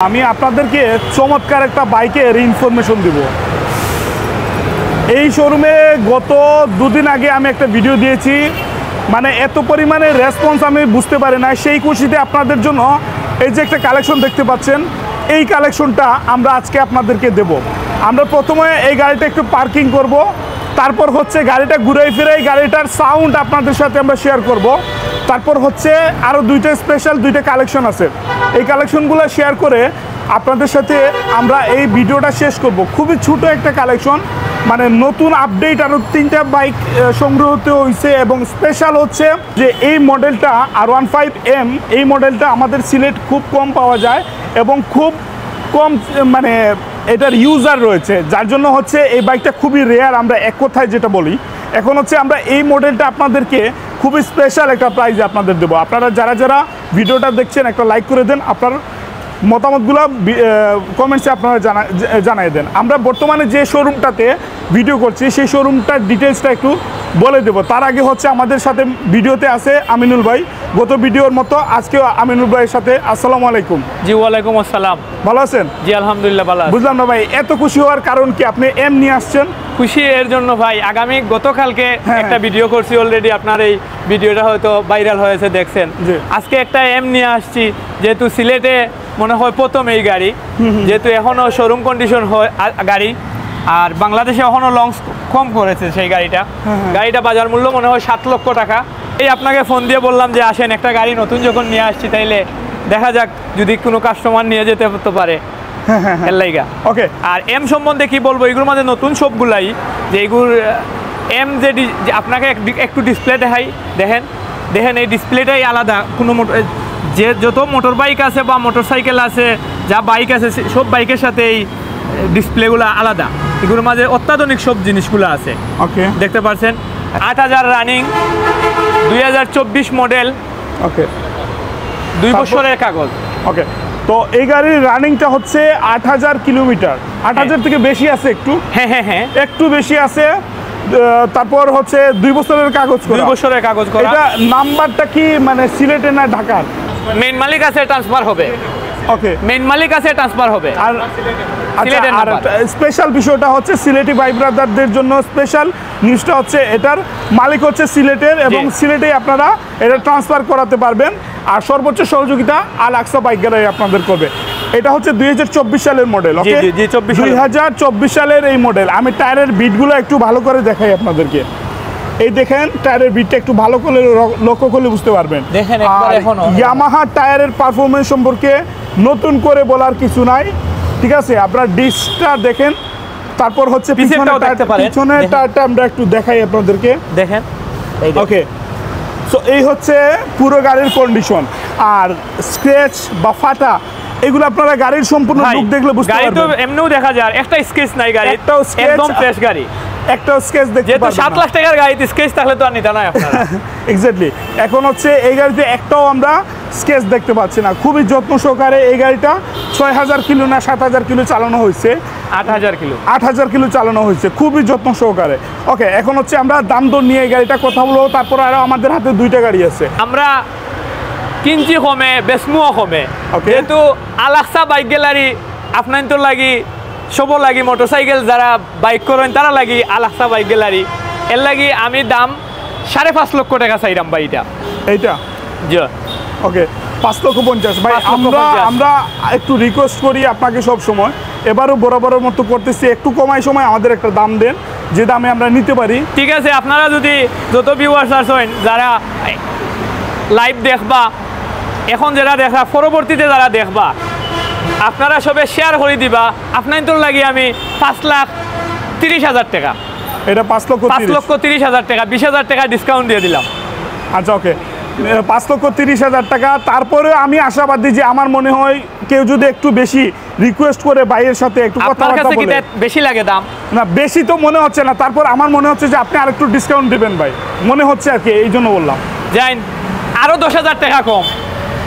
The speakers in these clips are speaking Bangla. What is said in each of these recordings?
আমি আপনাদেরকে চমৎকার একটা বাইকের ইনফরমেশন দিব। এই শোরুমে গত দুদিন আগে আমি একটা ভিডিও দিয়েছি, মানে এত পরিমাণে রেসপন্স আমি বুঝতে পারি না। সেই খুশিতে আপনাদের জন্য এই যে একটা কালেকশন দেখতে পাচ্ছেন, এই কালেকশনটা আমরা আজকে আপনাদেরকে দেব। আমরা প্রথমে এই গাড়িটা একটু পার্কিং করব, তারপর হচ্ছে গাড়িটা ঘুরাই ফিরাই গাড়িটার সাউন্ড আপনাদের সাথে আমরা শেয়ার করব। তারপর হচ্ছে আরও স্পেশাল দুইটা কালেকশন আছে, এই কালেকশনগুলো শেয়ার করে আপনাদের সাথে আমরা এই ভিডিওটা শেষ করব। খুবই ছোট একটা কালেকশন, মানে নতুন আপডেট আরও 3টা বাইক সংগ্রহ হতে হয়েছে। এবং স্পেশাল হচ্ছে যে এই মডেলটা R15M, এই মডেলটা আমাদের সিলেট খুব কম পাওয়া যায় এবং খুব কম মানে এটার ইউজার রয়েছে, যার জন্য হচ্ছে এই বাইকটা খুবই রেয়ার। আমরা এক কথায় যেটা বলি, এখন হচ্ছে আমরা এই মডেলটা আপনাদেরকে খুবই স্পেশাল একটা প্রাইজে আপনাদের দেবো। আপনারা যারা যারা ভিডিওটা দেখছেন একটা লাইক করে দেন, আপনার মতামতগুলো কমেন্টসে আপনারা জানাই দেন। আমরা বর্তমানে যে শোরুমটাতে ভিডিও করছি সেই শোরুমটার ডিটেলসটা একটু বলে দেবো। তার আগে হচ্ছে আমাদের সাথে ভিডিওতে আছে আমিনুল ভাই, গত ভিডিওর মতো আজকেও আমিনুল ভাইয়ের সাথে। আসসালামু আলাইকুম। জি ওয়ালাইকুম আসসালাম। ভালো আছেন? জি আলহামদুলিল্লাহ ভালো আছি। বুঝলাম না ভাই, এত খুশি হওয়ার কারণ কি? আপনি এম নিয়ে আসছেন। খুশি এর জন্য ভাই, গতকালকে একটা ভিডিও করছি অলরেডি, আপনার এই ভিডিওটা হয়তো ভাইরাল হয়েছে, দেখছেন। আজকে একটা এম নিয়ে আসছি, যেহেতু সিলেটে মনে হয় প্রথম এই গাড়ি, যেহেতু এখনও শোরুম কন্ডিশন হয় গাড়ি, আর বাংলাদেশে এখনও লঞ্চ কম করেছে সেই গাড়িটা। গাড়িটা বাজার মূল্য মনে হয় 7 লক্ষ টাকা। এই আপনাকে ফোন দিয়ে বললাম যে আসেন, একটা গাড়ি নতুন যখন নিয়ে আসছি, তাইলে দেখা যাক যদি কোনো কাস্টমার নিয়ে যেতে পারে। ওকে, আর এম সম্বন্ধে কি বলবো, এগুলোর মধ্যে নতুন সবগুলাই, যে এইগুলো এম যে আপনাকে একটু ডিসপ্লে দেখাই, দেখেন এই ডিসপ্লেটাই আলাদা। কোনো যে যত মোটর বাইক আছে বা মোটর সাইকেল আছে, যা বাইক আছে, সব বাইকের সাথে এই ডিসপ্লেগুলো আলাদা। এগুলোর মাঝে অত্যাধুনিক সব জিনিসগুলো আছে। ওকে, দেখতে পাচ্ছেন 8000 রানিং, 2024 মডেল। ওকে, 2 বছরের কাগজ। ওকে, তো এই গাড়ির রানিংটা হচ্ছে 8000 কিলোমিটার। 8000 থেকে বেশি আছে একটু। হ্যাঁ, একটু বেশি আছে। তারপর হচ্ছে 2 বছরের কাগজ করা। 2 বছরের কাগজ করা। এটা নাম্বারটা কি মানে সিলেটে না ঢাকার? মেইন মালিক আছে, ট্রান্সফার হবে। ওকে, মেইন মালিক আছে, ট্রান্সফার হবে। আর স্পেশাল বিষয়টা হচ্ছে সিলেটি ভাই ব্রাদারদের জন্য স্পেশাল নিউজটা হচ্ছে এটার মালিক হচ্ছে সিলেটের, এবং সিলেটেই আপনারা এটা ট্রান্সফার করাতে পারবেন। আর সর্বোচ্চ সহযোগিতা আল আকসা বাইক গ্যালারি আপনাদের করবে। এটা হচ্ছে 2024 সালের মডেল। ওকে, 2024 সালের এই মডেল। আমি টায়ারের বিটগুলো একটু ভালো করে দেখাই আপনাদেরকে। এই দেখেন, টায়ারের বিটটা একটু ভালো করে লক্ষ্য করলে বুঝতে পারবেন। ইয়ামাহা টায়ারের পারফরমেন্স সম্পর্কে নতুন করে বলার কিছু নাই, ঠিক আছে? আপনারা ডিস্কটা দেখেন, তারপর হচ্ছে পিছনের টায়ারটা আমরা একটু দেখাই আপনাদেরকে। দেখেন, ওকে, সো এই হচ্ছে পুরো গাড়ির কন্ডিশন। আর স্ক্র্যাচ বা ফাটা এগুলো আপনারা গাড়ির সম্পূর্ণ লুক দেখলে বুঝতে পারবেন। গাড়ি তো এমনিও দেখা যায়, একটা স্কেচ নাই গাড়ি, একটাও স্কেচ, একদম ফ্রেশ গাড়ি, একটা স্কেচ দেখতে পারবেন। 7 লাখ টাকার গাড়িতে স্কেচ থাকলে তো আর নিতে নয় আপনারা। এক্স্যাক্টলি, এখন হচ্ছে এই গাড়িতে একটাও আমরা স্কেচ দেখতে পাচ্ছি না। খুবই যত্ন সহকারে এই গাড়িটা 6000 কিলো না 7000 কিলো চালানো হয়েছে। 8000 কিলো চালানো হয়েছে, খুবই যত্ন সহকারে। ওকে, এখন হচ্ছে আমরা দাম দর নিয়ে এই গাড়িটা কথা বলবো। তারপর আরও আমাদের হাতে 2টা গাড়ি আছে। আমরা কিনছি কমে, বেসমুও কমে। যেহেতু আল আকসা বাইক গ্যালারি আপনার তো লাগি সব লাগি, মোটরসাইকেল যারা বাইক করেন তারা লাগি আল আকসা বাইক গ্যালারি। এর লাগি আমি দাম 5.5 লক্ষ টাকা চাইলাম ভাই। এইটা জি, ওকে, 5,50,000 ভাই। আমরা একটু রিকোয়েস্ট করি আপনাকে সব সময়, এবারও বরাবরের মতো করতেছি, একটু কমাই সময় আমাদের একটা দাম দেন, যে দামে আমরা নিতে পারি। ঠিক আছে, আপনারা যদি যত ভিউয়ার্স আছেন, যারা লাইভ দেখবা, এখন যারা দেখা, পরবর্তীতে যারা দেখবা, আপনারা সবে শেয়ার করে দিবা। আপনার তো লাগি আমি 5,30,000 টাকা। এটা 5,30,000 টাকা, 20,000 টাকা ডিসকাউন্ট দিয়ে দিলাম। আচ্ছা, ওকে, 5,30,000 টাকা। তারপরে আমি আশাবাদী যে আমার মনে হয় কেউ যদি একটু বেশি রিকোয়েস্ট করে ভাইয়ের সাথে একটু কথাবার্তা বলে, বেশি লাগে দাম না, বেশি তো মনে হচ্ছে না। তারপর আমার মনে হচ্ছে যে আপনি আরেকটু ডিসকাউন্ট দিবেন ভাই, মনে হচ্ছে আর কি, এই জন্য বললাম। যাই আরো 10,000 টাকা কম,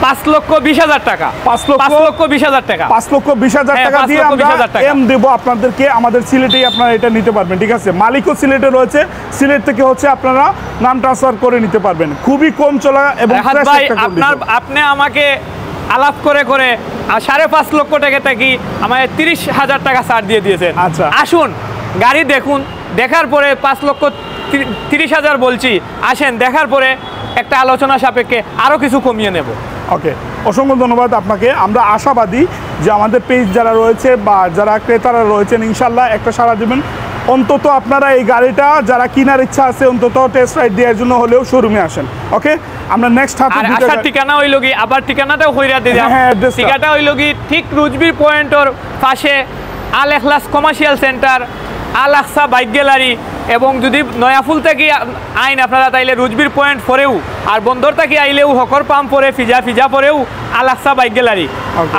5,20,000 টাকা। 5,20,000 টাকা, 5,20,000 টাকা দিয়ে আমরা এম দেবো আপনাদেরকে। আমাদের সিলেটেই আপনারা এটা নিতে পারবেন, ঠিক আছে? মালিকও সিলেটে রয়েছে, সিলেট থেকে হচ্ছে আপনারা নাম ট্রান্সফার করে নিতে পারবেন। খুবই কম চলা এবং আপনি আমাকে আলাপ করে করে 5.5 লক্ষ টাকা থেকে আমাদের 30,000 টাকা ছাড় দিয়ে দিয়েছেন। আচ্ছা। আসুন গাড়ি দেখুন, দেখার পরে 5,30,000 বলছি, আসেন দেখার পরে একটা আলোচনা সাপেক্ষে আরও কিছু কমিয়ে নেব। ওকে, অসংখ্য ধন্যবাদ আপনাকে। আমরা আশাবাদী যে আমাদের পেজ যারা রয়েছে বা যারা ক্রেতারা রয়েছেন ইনশাল্লাহ একটা সাড়া দেবেন। অন্তত আপনারা এই গাড়িটা যারা কেনার ইচ্ছা আছে অন্তত টেস্ট রাইড দেওয়ার জন্য হলেও শোরুমে আসেন। ওকে, আমরা নেক্সট আর আসার ঠিকানা হইল কি, আবার ঠিকানাটাও কইরা দিলাম। ঠিকানাটা হইল কি ঠিক রুজবির পয়েন্টর পাশে আল এখলাস কমার্শিয়াল সেন্টার, আল আকসা বাইক গ্যালারি, এবং যদি নয়াফুল থেকে আইন আপনারা তাইলে রুজবির পয়েন্ট পরেও, আর বন্দর থেকে আইলেও হকর পাম্প পরে ফিজা পরেও আল আকসা বাইক গ্যালারি,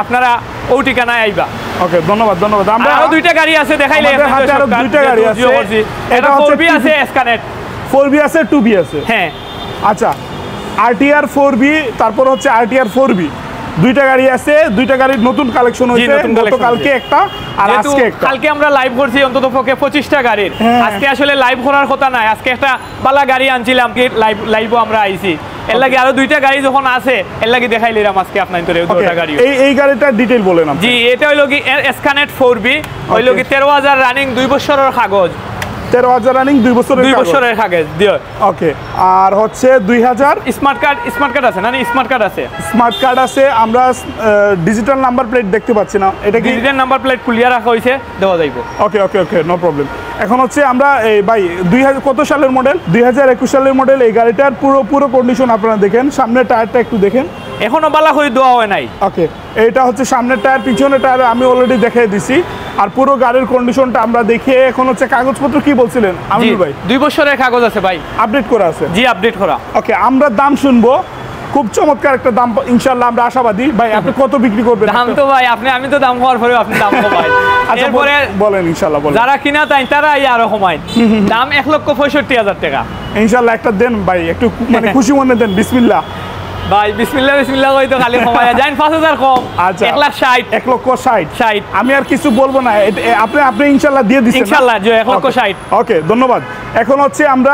আপনারা ও ঠিকানায় আইবা। ওকে, ধন্যবাদ ধন্যবাদ। আমরা আরো দুইটা গাড়ি আছে দেখাইলে, আরো দুইটা গাড়ি আছে, এটা 4B আছে এসকানেট, 4B আছে 2B আছে। হ্যাঁ আচ্ছা, RTR 4B তারপর হচ্ছে RTR 4B, দুইটা গাড়ি আছে। দুইটা গাড়ির নতুন কালেকশন হয়েছে, গতকালকে একটা আর আজকে একটা। কালকে আমরা লাইভ করছি অন্তত পক্ষে 25টা গাড়ির। আজকে আসলে লাইভ করার কথা নাই, আজকে একটা বালা গাড়ি আনছিলাম কি লাইভও আমরা আইছি। এর লাগে আরো দুইটা গাড়ি যখন আছে এর লাগে দেখাইলাম আজকে আপনার দুইটা গাড়ি। এই গাড়িটার ডিটেইল বলেন আপনি। জি, এটা হইলো কি এসকানেট 4B, হইলো কি 13,000 রানিং, 2 বছরের কাগজ। 13,000 রানিং, 2 বছরের কাগজ দিও। ওকে, আর হচ্ছে 2000 স্মার্ট কার্ড আছে না? স্মার্ট কার্ড আছে, স্মার্ট কার্ড আছে। আমরা ডিজিটাল নাম্বার প্লেট দেখতে পাচ্ছি না, এটা কি ডিজিটাল নাম্বার প্লেট খুলিয়া রাখা হইছে, দেওয়া যাইব। ওকে ওকে ওকে, নো প্রবলেম। এখন হচ্ছে আমরা এই ভাই 2000 কত সালের মডেল? 2021 সালের মডেল। এই গাড়িটার পুরো কন্ডিশন আপনারা দেখেন, সামনের টায়ারটা একটু দেখেন, এখনো বালা হয়ে দেওয়া হয় নাই। ওকে, এইটা হচ্ছে সামনের টায়ার, পিছনের টায়ার আমি অলরেডি দেখিয়ে দিছি। আর পুরো গাড়ির কন্ডিশনটা আমরা দেখিয়ে এখন হচ্ছে কাগজপত্র কি বলছিলেন আমিনুল ভাই? 2 বছরের কাগজ আছে ভাই, আপডেট করা আছে। জি, আপডেট করা। ওকে, আমরা দাম শুনবো, খুব চমৎকার একটা দাম ইনশাআল্লাহ আমরা আশাবাদী। ভাই আপনি কত বিক্রি করবেন? দাম তো ভাই আমি তো দাম হওয়ার পরে আপনি দাম কমাই। আচ্ছা এরপরে বলেন ইনশাআল্লাহ বলেন। যারা কিনা তাই তারা আরো কমাই, দাম 1,65,000 টাকা। ইনশাআল্লাহ একটা দেন ভাই, একটু মানে খুশি মনে দেন। বিসমিল্লাহ ভাই, বিসমিল্লাহ কই তো খালি কমায়া যান 5,000 কম। আচ্ছা, 1,60,000 1,60,000 আমি আর কিছু বলবো না, আপনি ইনশাআল্লাহ দিয়ে দিচ্ছেন ইনশাআল্লাহ, যে 1,60,000। ওকে, ধন্যবাদ। এখন হচ্ছে আমরা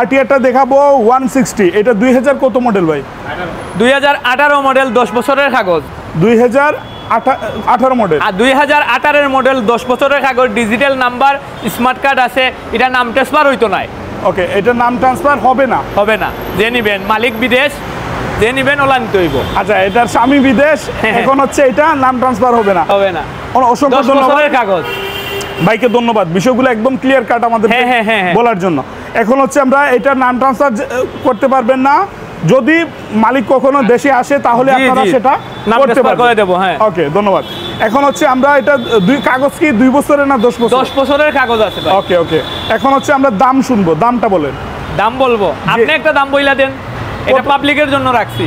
RTRটা দেখাবো 160। এটা 2000 কত মডেল ভাই? 2018 মডেল, 10 বছরের কাগজ। 2018 মডেল, আর 2018 মডেল, 10 বছরের কাগজ, ডিজিটাল নাম্বার, স্মার্ট কার্ড আছে। এটা নাম ট্রান্সফার হইতো নাই। ওকে, এটা নাম ট্রান্সফার হবে না। যে নিবেন মালিক বিদেশ, যে নিবেন ওলা নিতে হইব। আচ্ছা, এটার স্বামী বিদেশ, এখন হচ্ছে এটা নাম ট্রান্সফার হবে না। অসংখ্য ধন্যবাদ কাগজ ভাইকে, ধন্যবাদ বিষয়গুলো একদম ক্লিয়ার কাট আমাদের বলার জন্য। এখন হচ্ছে আমরা এটা নাম ট্রান্সফার করতে পারবেন না, যদি মালিক কখনো দেশে আসে তাহলে আপনারা সেটা করতে পারবেন। ওকে, ধন্যবাদ। এখন হচ্ছে আমরা এটা কাগজ কি 2 বছরের না 10 বছর? 10 বছরের কাগজ আছে ভাই। ওকে ওকে, এখন হচ্ছে আমরা দাম শুনবো, দামটা বলেন। দাম বলবো, আপনি একটা দাম বইলা দেন, এটা পাবলিকের জন্য রাখছি,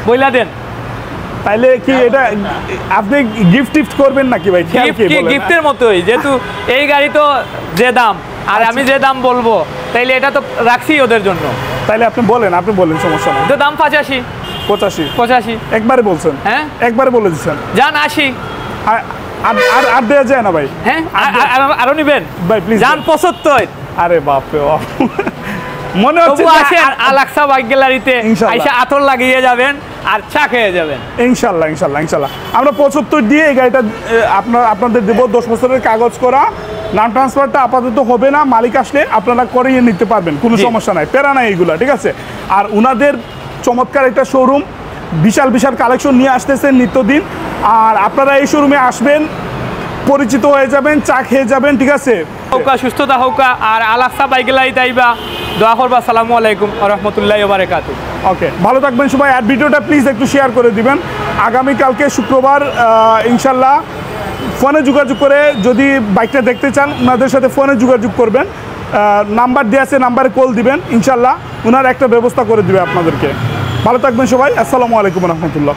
বইলা দেন। তাইলে কি এটা আপনি গিফট করবেন নাকি ভাই? গিফটের মতোই, যেহেতু এই গাড়ি তো যে দাম, আর আমি যে দাম বলবো তাইলে এটা তো রাখছি ওদের জন্য। তাইলে আপনি বলেন সমস্যা নেই। তো দাম 85 একবারে বলছেন? হ্যাঁ, একবারে বলে দিচ্ছেন। যান 80 আর দেওয়া যায় না ভাই? হ্যাঁ, আরো নিবেন ভাই প্লিজ। যান 75। আরে বাপরে বাপ, মনে হচ্ছে আল আকসা বাইক গ্যালারিতে আইসা আতর লাগিয়ে যাবেন আর চা খেয়ে যাবেন ইনশাল্লাহ। আমরা 75 দিয়ে এই গাড়িটা আপনাদের দেবো, 10 বছরের কাগজ করা। নাম ট্রান্সফারটা আপাতত হবে না, মালিক আসলে আপনারা করিয়ে নিতে পারবেন, কোনো সমস্যা নাই, প্যারা নাই এইগুলা, ঠিক আছে? আর উনাদের চমৎকার একটা শোরুম, বিশাল কালেকশন নিয়ে আসতেছেন নিত্যদিন। আর আপনারা এই শোরুমে আসবেন, পরিচিত হয়ে যাবেন, চা খেয়ে যাবেন, ঠিক আছে? সুস্থতা হোকা। আর আল আকসা বাইক গ্যালারিতে আইবা, দোয়া করবা। আসসালামু আলাইকুম ওয়া রাহমাতুল্লাহি ওয়া বারাকাতুহু। ওকে, ভালো থাকবেন সবাই। আর ভিডিওটা প্লিজ একটু শেয়ার করে দিবেন। আগামীকালকে শুক্রবার ইনশাল্লাহ ফোনে যোগাযোগ করে যদি বাইকটা দেখতে চান ওনাদের সাথে ফোনে যোগাযোগ করবেন, নাম্বার দেওয়া আছে, নাম্বারে কল দিবেন, ইনশাল্লাহ ওনার একটা ব্যবস্থা করে দিবে আপনাদেরকে। ভালো থাকবেন সবাই। আসসালামু আলাইকুম রহমতুল্লাহ।